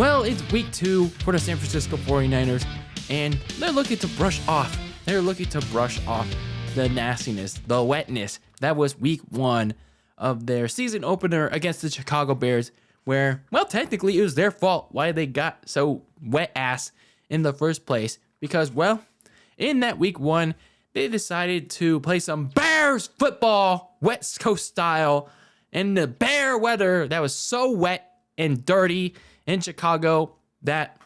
Well, it's week 2 for the San Francisco 49ers, and they're looking to brush off. The nastiness, the wetness that was week 1 of their season opener against the Chicago Bears, where, well, technically it was their fault why they got so wet ass in the first place. Because, well, in that week 1, they decided to play some Bears football, West Coast style, in the bear weather that was so wet and dirty in Chicago that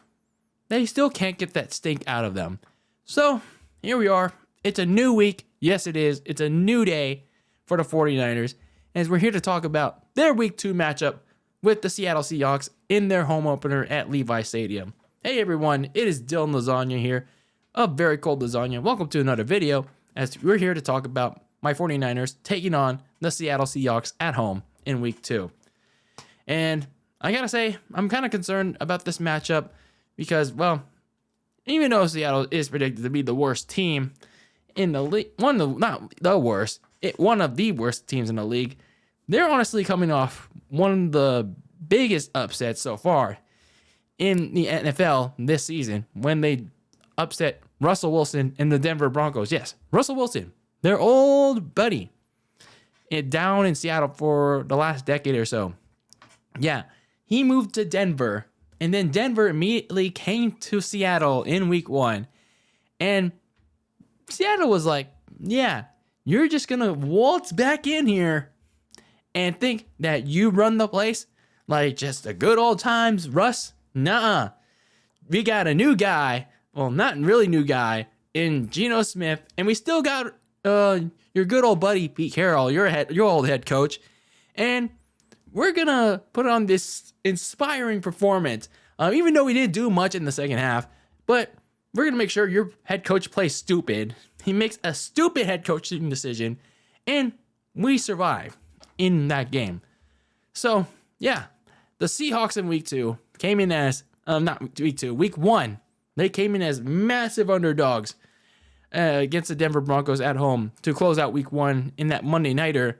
they still can't get that stink out of them. So here we are. It's a new week. Yes, it is. It's a new day for the 49ers. As we're here to talk about their week 2 matchup with the Seattle Seahawks in their home opener at Levi Stadium. Hey everyone, it is DylanLasagna here of Very Cold Lasagna. Welcome to another video as we're here to talk about my 49ers taking on the Seattle Seahawks at home in week 2. And I gotta say, I'm kind of concerned about this matchup because, well, even though Seattle is predicted to be the worst team in the league, one of the worst teams in the league, they're honestly coming off one of the biggest upsets so far in the NFL this season when they upset Russell Wilson and the Denver Broncos. Yes, Russell Wilson, their old buddy, down in Seattle for the last decade or so. Yeah, he moved to Denver, and then Denver immediately came to Seattle in week 1. And Seattle was like, yeah, you're just going to waltz back in here and think that you run the place like just the good old times, Russ. Nuh-uh. We got a new guy, well, not really new guy, in Geno Smith, and we still got your good old buddy Pete Carroll, your old head coach, and we're gonna put on this inspiring performance, even though we didn't do much in the second half, but we're gonna make sure your head coach plays stupid. He makes a stupid head coaching decision, and we survive in that game. So, yeah, the Seahawks in week 2 came in as, week 1, they came in as massive underdogs against the Denver Broncos at home to close out week 1 in that Monday Nighter.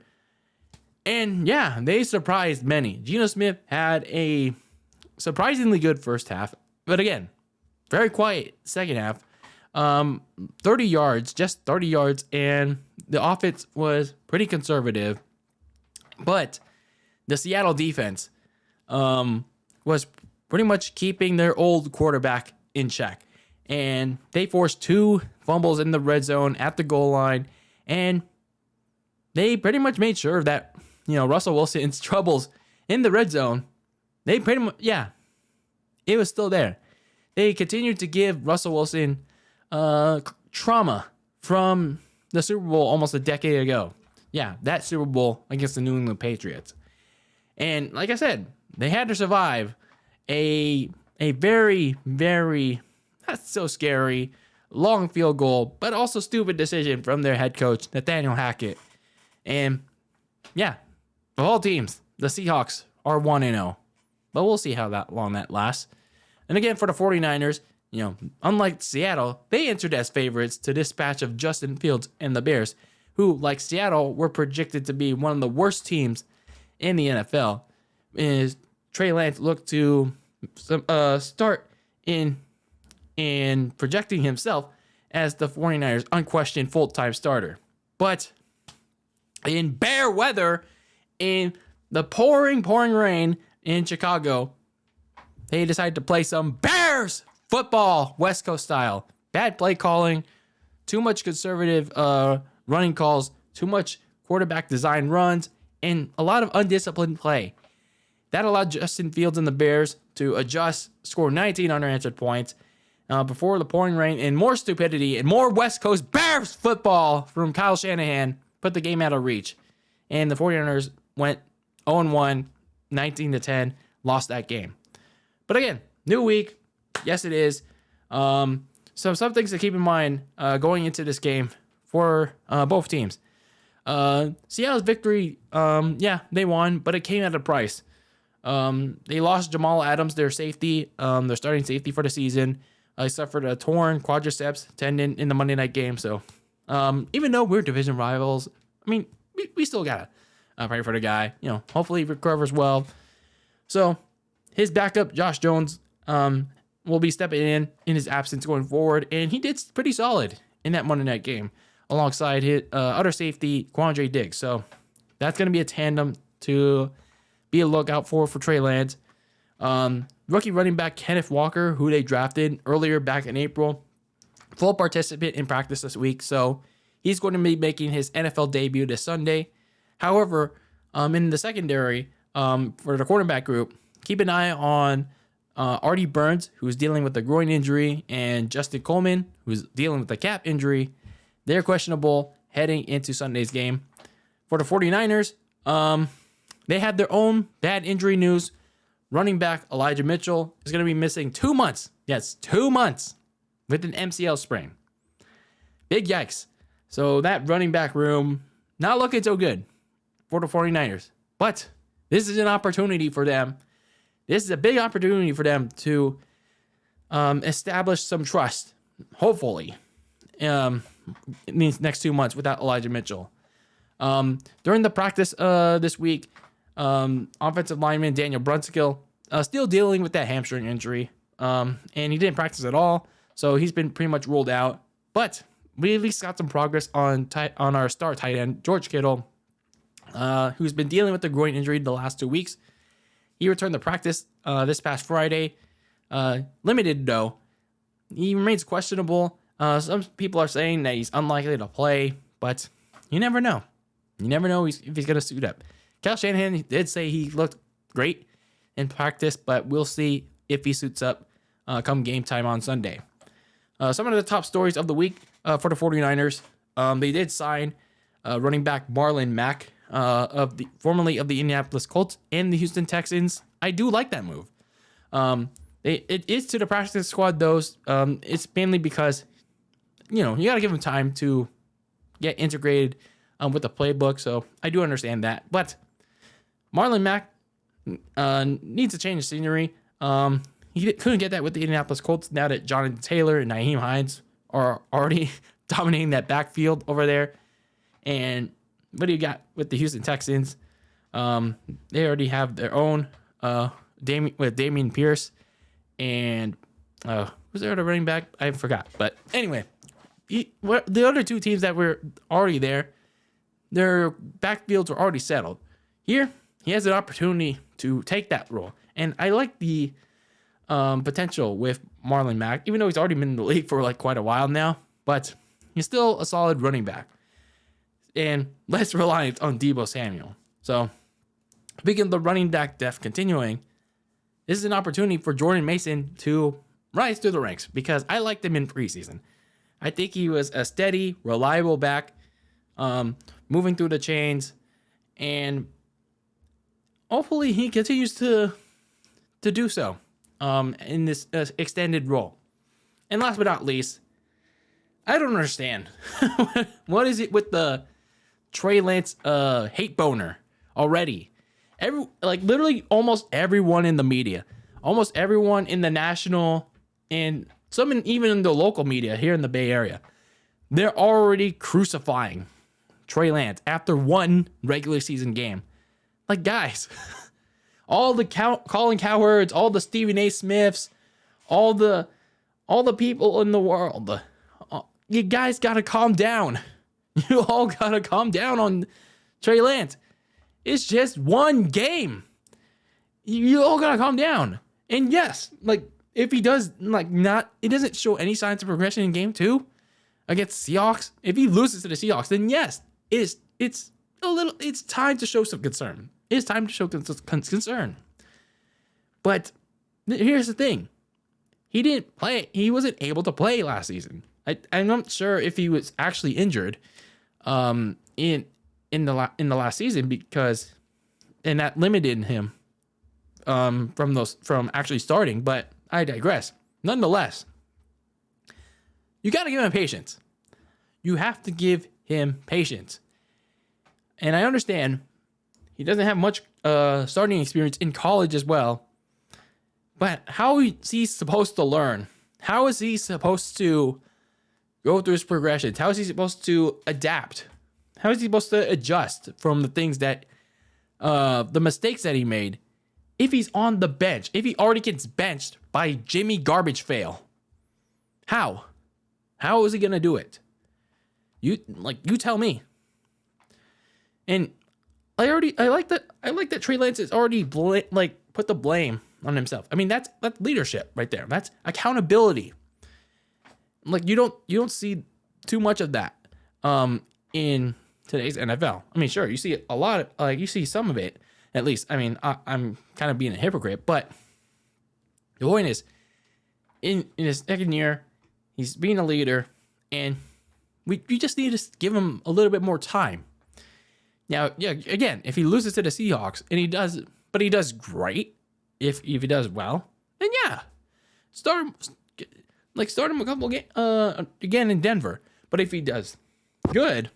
And yeah, they surprised many. Geno Smith had a surprisingly good first half, but again, very quiet second half. 30 yards, and the offense was pretty conservative. But the Seattle defense was pretty much keeping their old quarterback in check. And they forced 2 fumbles in the red zone at the goal line. And they pretty much made sure that, Russell Wilson's troubles in the red zone, they pretty much, it was still there. They continued to give Russell Wilson trauma from the Super Bowl almost a decade ago. Yeah, that Super Bowl against the New England Patriots. And like I said, they had to survive a very, very, not so scary, long field goal, but also stupid decision from their head coach, Nathaniel Hackett. And yeah, of all teams, the Seahawks are 1-0. But we'll see how long that lasts. And again, for the 49ers, unlike Seattle, they entered as favorites to dispatch of Justin Fields and the Bears, who, like Seattle, were projected to be one of the worst teams in the NFL. Is Trey Lance looked to start in projecting himself as the 49ers' unquestioned full-time starter. But in bear weather, in the pouring rain in Chicago, they decided to play some Bears football, West Coast style. Bad play calling, too much conservative running calls, too much quarterback design runs, and a lot of undisciplined play. That allowed Justin Fields and the Bears to adjust, score 19 unanswered points before the pouring rain, and more stupidity and more West Coast Bears football from Kyle Shanahan put the game out of reach. And the 49ers went 0-1, 19-10, lost that game. But again, new week. Yes, it is. So some things to keep in mind going into this game for both teams. Seattle's victory, they won, but it came at a price. They lost Jamal Adams, their safety, their starting safety for the season. He suffered a torn quadriceps tendon in the Monday night game. So even though we're division rivals, I mean, we still got to pray for the guy. Hopefully he recovers well. So his backup, Josh Jones, will be stepping in his absence going forward, and he did pretty solid in that Monday night game alongside his other safety Quandre Diggs. So that's going to be a tandem to be a lookout for Trey Lance. Rookie running back Kenneth Walker, who they drafted earlier back in April, full participant in practice this week, so he's going to be making his NFL debut this Sunday. However, in the secondary, for the quarterback group, keep an eye on Artie Burns, who's dealing with a groin injury, and Justin Coleman, who's dealing with a calf injury. They're questionable heading into Sunday's game. For the 49ers, they had their own bad injury news. Running back Elijah Mitchell is going to be missing 2 months. Yes, 2 months with an MCL sprain. Big yikes. So that running back room, not looking so good for the 49ers. But this is an opportunity for them. This is a big opportunity for them to establish some trust, hopefully, in these next 2 months without Elijah Mitchell. During the practice this week, offensive lineman Daniel Brunskill still dealing with that hamstring injury, and he didn't practice at all, so he's been pretty much ruled out. But we at least got some progress on our star tight end George Kittle, who's been dealing with the groin injury the last 2 weeks. He returned to practice this past Friday, limited though. He remains questionable. Some people are saying that he's unlikely to play, but you never know. You never know if he's going to suit up. Kyle Shanahan did say he looked great in practice, but we'll see if he suits up come game time on Sunday. Some of the top stories of the week for the 49ers. They did sign running back Marlon Mack, formerly of the Indianapolis Colts and the Houston Texans. I do like that move. It is to the practice squad, though. It's mainly because, you got to give him time to get integrated with the playbook. So I do understand that. But Marlon Mack needs to change the scenery. He couldn't get that with the Indianapolis Colts now that Jonathan Taylor and Nyheim Hines are already dominating that backfield over there. And what do you got with the Houston Texans? They already have their own Damian Pierce and who's their other running back? I forgot. But anyway, the other two teams that were already there, their backfields were already settled. Here, he has an opportunity to take that role. And I like the potential with Marlon Mack, even though he's already been in the league for quite a while now. But he's still a solid running back and less reliant on Deebo Samuel. So, speaking of the running back depth continuing, this is an opportunity for Jordan Mason to rise through the ranks because I liked him in preseason. I think he was a steady, reliable back, moving through the chains, and hopefully he continues to do so in this extended role. And last but not least, I don't understand. What is it with the Trey Lance hate boner already? Literally almost everyone in the media, almost everyone in the national and even in the local media here in the Bay Area, they're already crucifying Trey Lance after one regular season game. Guys, all the Colin Cowards, all the Stephen A. Smiths, all the people in the world, you guys gotta calm down. You all gotta calm down on Trey Lance. It's just one game. You all gotta calm down. And yes, if he does it doesn't show any signs of progression in game 2 against Seahawks. If he loses to the Seahawks, then yes, it's time to show some concern. It's time to show concern. But here's the thing. He didn't play. He wasn't able to play last season. I'm not sure if he was actually injured in the last season and that limited him from actually starting. But I digress. Nonetheless, you got to give him patience. You have to give him patience. And I understand he doesn't have much starting experience in college as well. But how is he supposed to learn? How is he supposed to go through his progressions? How is he supposed to adapt? How is he supposed to adjust from the things that, the mistakes that he made if he's on the bench, if he already gets benched by Jimmy Garbage Fail? How? How is he gonna do it? You tell me. And I like that Trey Lance is already put the blame on himself. I mean, that's leadership right there. That's accountability. Like you don't see too much of that in today's NFL. I mean, sure, you see a lot of you see some of it at least. I mean, I'm kind of being a hypocrite, but the point is, in his second year, he's being a leader, and we just need to give him a little bit more time. Now, yeah, again, if he loses to the Seahawks and he does great, if he does well, then yeah, start him a couple games again in Denver. But if he does good,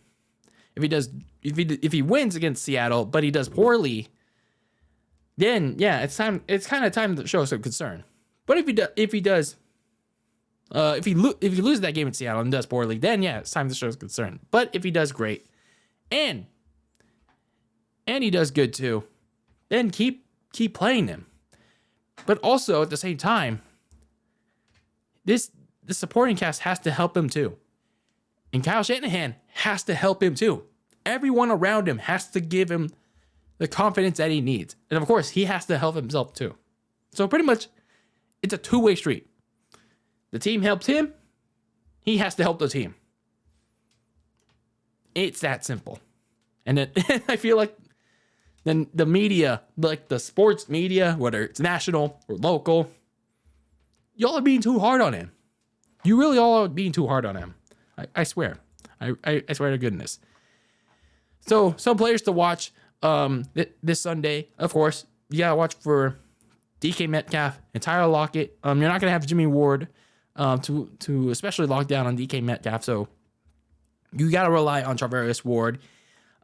if he wins against Seattle, but he does poorly, then yeah, it's kind of time to show some concern. But if he loses that game in Seattle and does poorly, then yeah, it's time to show some concern. But if he does great, and he does good too, then keep playing him. But also at the same time, the supporting cast has to help him too. And Kyle Shanahan has to help him too. Everyone around him has to give him the confidence that he needs. And of course, he has to help himself too. So pretty much, it's a two-way street. The team helps him. He has to help the team. It's that simple. And then I feel like then the media, like the sports media, whether it's national or local, y'all are being too hard on him. You really all are being too hard on him. I swear. I swear to goodness. So some players to watch this Sunday, of course, you gotta watch for DK Metcalf and Tyler Lockett. You're not gonna have Jimmy Ward to especially lock down on DK Metcalf. So you gotta rely on Charvarius Ward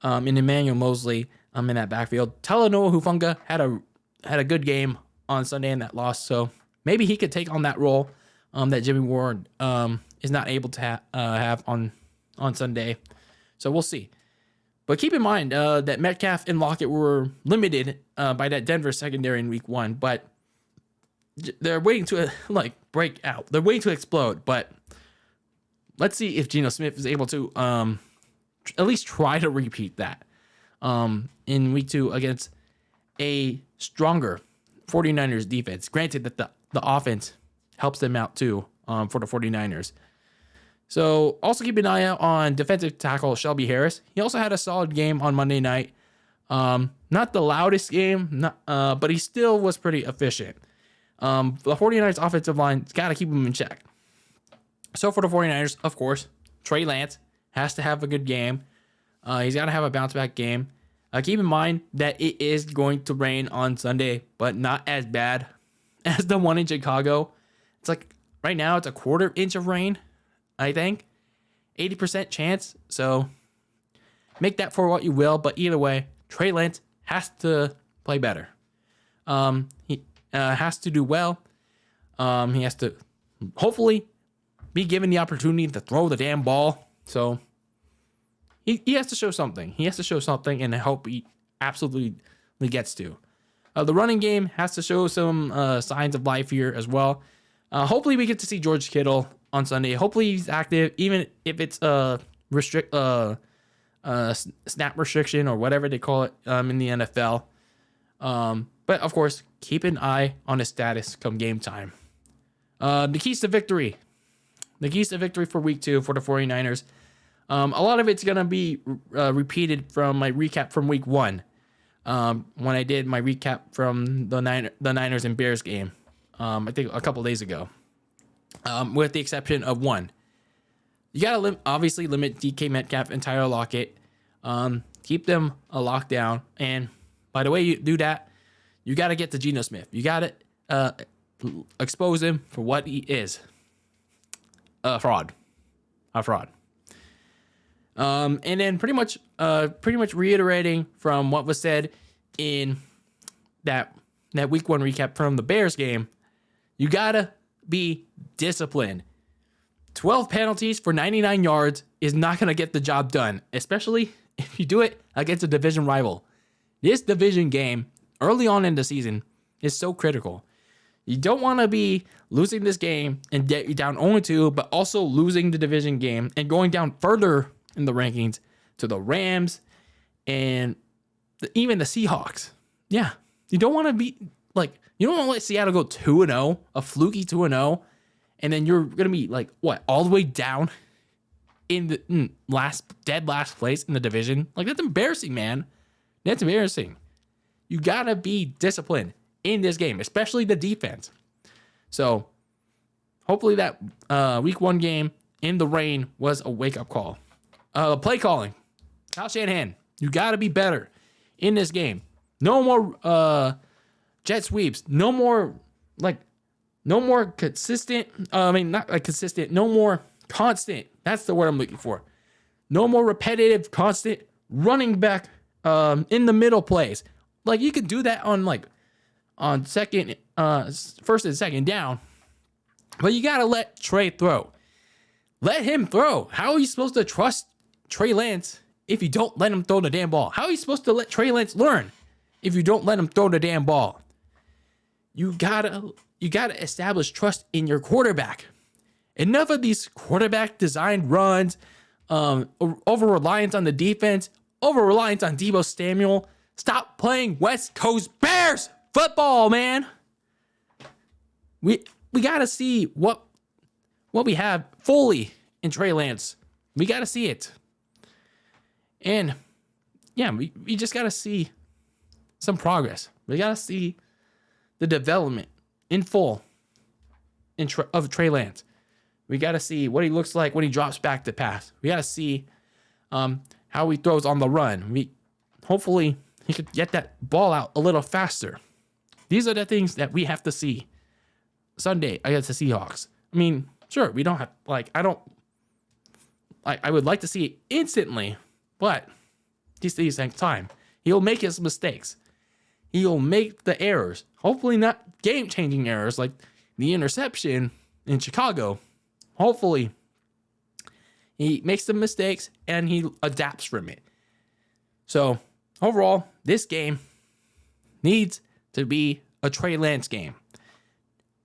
and Emmanuel Mosley in that backfield. Talanoa Hufanga had a good game on Sunday in that loss, so maybe he could take on that role that Jimmy Ward is not able to have on Sunday. So we'll see. But keep in mind that Metcalf and Lockett were limited by that Denver secondary in week 1, but they're waiting to break out. They're waiting to explode, but let's see if Geno Smith is able to at least try to repeat that in week 2 against a stronger 49ers defense. Granted that the offense helps them out too for the 49ers. So also keep an eye out on defensive tackle Shelby Harris. He also had a solid game on Monday night. Not the loudest game, but he still was pretty efficient. The 49ers offensive line's got to keep him in check. So for the 49ers, of course, Trey Lance has to have a good game. He's got to have a bounce-back game. Keep in mind that it is going to rain on Sunday, but not as bad as the one in Chicago. It's like right now it's a quarter inch of rain, I think. 80% chance. So make that for what you will. But either way, Trey Lance has to play better. He has to do well. He has to hopefully be given the opportunity to throw the damn ball. So he has to show something. He has to show something, and I hope he absolutely gets to. The running game has to show some signs of life here as well. Hopefully we get to see George Kittle on Sunday. Hopefully he's active, even if it's a snap restriction or whatever they call it in the NFL. But of course, keep an eye on his status come game time. The keys to victory. The keys to victory for week 2 for the 49ers. A lot of it's going to be repeated from my recap from week 1. When I did my recap from the Niners and Bears game. I think a couple days ago. With the exception of one. You got to obviously limit DK Metcalf and Tyler Lockett. Keep them locked down. And by the way you do that, you got to get to Geno Smith. You got to expose him for what he is. A fraud. And then pretty much reiterating from what was said in that week 1 recap from the Bears game, you gotta be disciplined. 12 penalties for 99 yards is not gonna get the job done, especially if you do it against a division rival. This division game early on in the season is so critical. You don't want to be losing this game and get you down 0-2, but also losing the division game and going down further in the rankings to the Rams and even the Seahawks. Yeah, you don't want to be like, you don't want to let Seattle go 2-0, a fluky 2-0, and then you're going to be like, what, all the way down in the last place in the division? Like, that's embarrassing, man. That's embarrassing. You got to be disciplined in this game, especially the defense. So hopefully that week 1 game in the rain was a wake-up call. Play calling. Kyle Shanahan, you got to be better in this game. No more jet sweeps. No more consistent. Not like consistent. No more constant. That's the word I'm looking for. No more repetitive, constant running back in the middle plays. Like, you can do that on second, first and second down, but you got to let Trey throw. Let him throw. How are you supposed to trust Trey Lance if you don't let him throw the damn ball? How are you supposed to let Trey Lance learn if you don't let him throw the damn ball? You gotta establish trust in your quarterback. Enough of these quarterback designed runs, over reliance on the defense, over reliance on Deebo Samuel. Stop playing West Coast Bears football, man. We got to see what we have fully in Trey Lance. We got to see it. And yeah, we just got to see some progress. We got to see the development in full of Trey Lance. We got to see what he looks like when he drops back to pass. We got to see how he throws on the run. Hopefully he could get that ball out a little faster. These are the things that we have to see Sunday against the Seahawks. I mean, sure, we don't have, I would like to see it instantly, but these things take time. He'll make his mistakes. He'll make the errors. Hopefully not game-changing errors like the interception in Chicago. Hopefully he makes the mistakes and he adapts from it. So overall, this game needs to be a Trey Lance game.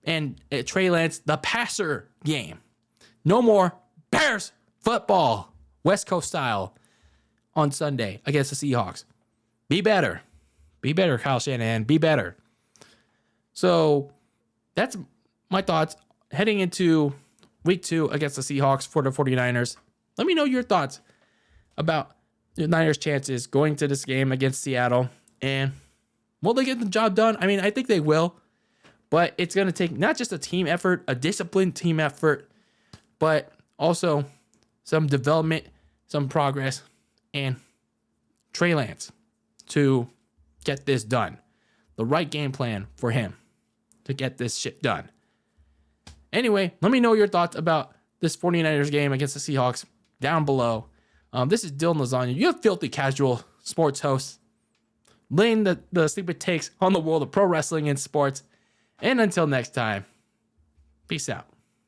And a Trey Lance, the passer game. No more Bears football, West Coast style, on Sunday against the Seahawks. Be better. Be better, Kyle Shanahan. Be better. So that's my thoughts heading into week 2 against the Seahawks for the 49ers. Let me know your thoughts about the Niners' chances going to this game against Seattle. And will they get the job done? I mean, I think they will. But it's going to take not just a team effort, a disciplined team effort, but also some development, some progress, and Trey Lance to get this done. The right game plan for him to get this shit done. Anyway, let me know your thoughts about this 49ers game against the Seahawks down below. This is DylanLasagna, your filthy casual sports host, laying the stupid takes on the world of pro wrestling and sports. And until next time, peace out.